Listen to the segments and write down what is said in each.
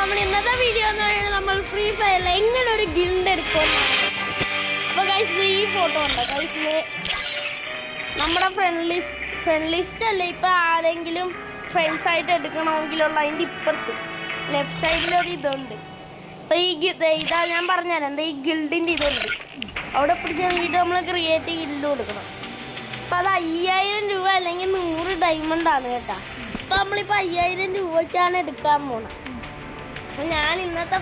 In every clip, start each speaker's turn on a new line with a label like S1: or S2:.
S1: നമ്മൾ ഇന്നത്തെ വീഡിയോ എന്ന് പറയുന്നത് നമ്മൾ ഫ്രീ ഫയറിൽ എങ്ങനെ ഒരു ഗിൽഡ് എടുക്കുമെന്നാണ്. അപ്പോൾ ഗൈസ് ഈ ഫോട്ടോ ഉണ്ട് ഗൈസിന് നമ്മുടെ ഫ്രണ്ട് ലിസ്റ്റ് അല്ലേ ഇപ്പോൾ ആരെങ്കിലും ഫ്രണ്ട്സായിട്ട് എടുക്കണമെങ്കിലുള്ള അതിൻ്റെ ഇപ്പുറത്ത് ലെഫ്റ്റ് സൈഡിലൊരു ഇതുണ്ട്. അപ്പോൾ ഈ ഇതാ ഞാൻ പറഞ്ഞുതരാം എന്താ ഈ ഗിൽഡിൻ്റെ ഇതുണ്ട് അവിടെ പിടിച്ച് നോക്കിയിട്ട് നമ്മൾ ക്രിയേറ്റ് ഗിൽഡ് കൊടുക്കണം. അപ്പോൾ അത് 5000 രൂപ അല്ലെങ്കിൽ 100 ഡയമണ്ടാണ് കേട്ടോ. അപ്പോൾ നമ്മളിപ്പോൾ 5000 രൂപയ്ക്കാണ് എടുക്കാൻ പോണത്. അപ്പോൾ ഞാൻ ഇന്നത്തെ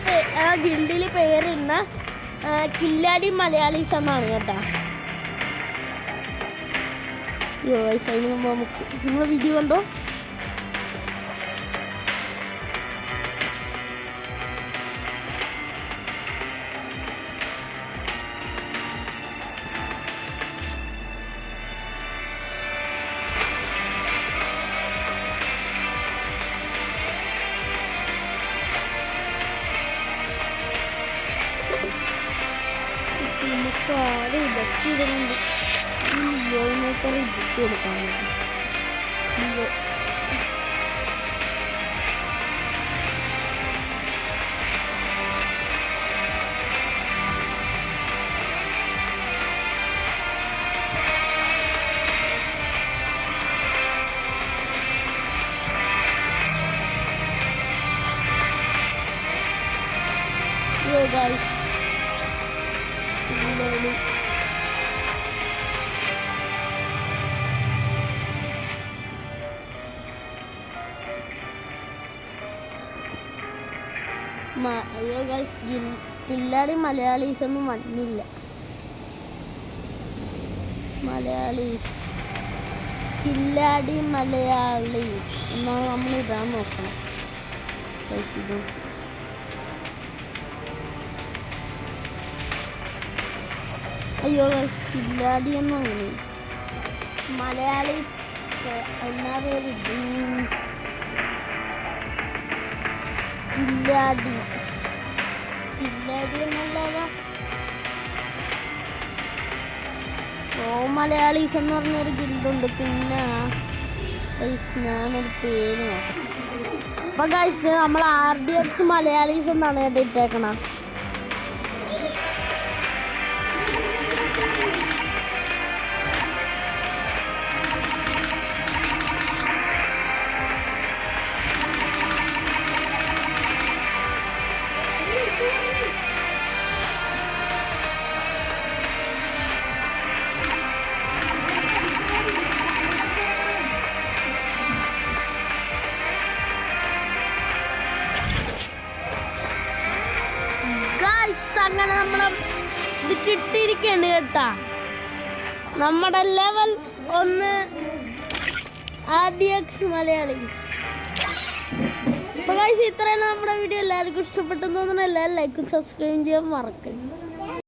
S1: ഗിൽഡിൽ പേരിടുന്ന കില്ലാടി മലയാളീസ് എന്നാണ് കേട്ടോ. അതിന് മുമ്പ് നമുക്ക് നിങ്ങൾ വീഡിയോ കണ്ടോ? നമുക്ക് ആരും ഇതൊക്കെ ഇടുന്നുണ്ട്. ലിയോനൊക്കെ റിജിറ്റ് കൊടുക്കാൻ പറ്റും. ലിയോ ഗൈസ് അയ്യോ ഗൈസ് കില്ലാടി മലയാളീസ് ഒന്നും വന്നില്ല. മലയാളീസ് കില്ലാടി മലയാളീസ് എന്നാണ് നമ്മൾ ഇടാൻ നോക്കണം. അയ്യോ ഗൈസ് കില്ലാടി ഒന്നും അങ്ങനെ മലയാളീസ് എന്നാ പേര് കില്ലാടി എന്നുള്ളതാ. മലയാളീസ് എന്ന് പറഞ്ഞൊരു ഗിൽഡുണ്ട്. പിന്നെ ഞാനൊരു പേര് നോക്കാം. അപ്പൊ ഗൈസ് നമ്മൾ RDX മലയാളീസ് എന്നാണ് കേട്ടോ ഇട്ടേക്കണം. അങ്ങനെ നമ്മളെ ഇത് കിട്ടിയിരിക്കുകയാണ് കേട്ടാ. നമ്മുടെ ലെവൽ 1 RDX മലയാളീസ്. അപ്പോൾ ഗൈസ് ഇത്രയാണ് നമ്മുടെ വീഡിയോ. എല്ലാവർക്കും ഇഷ്ടപ്പെട്ടെന്ന് തോന്നുന്നു. എല്ലാവരും ലൈക്കും സബ്സ്ക്രൈബ് ചെയ്യാൻ മറക്കരുത്.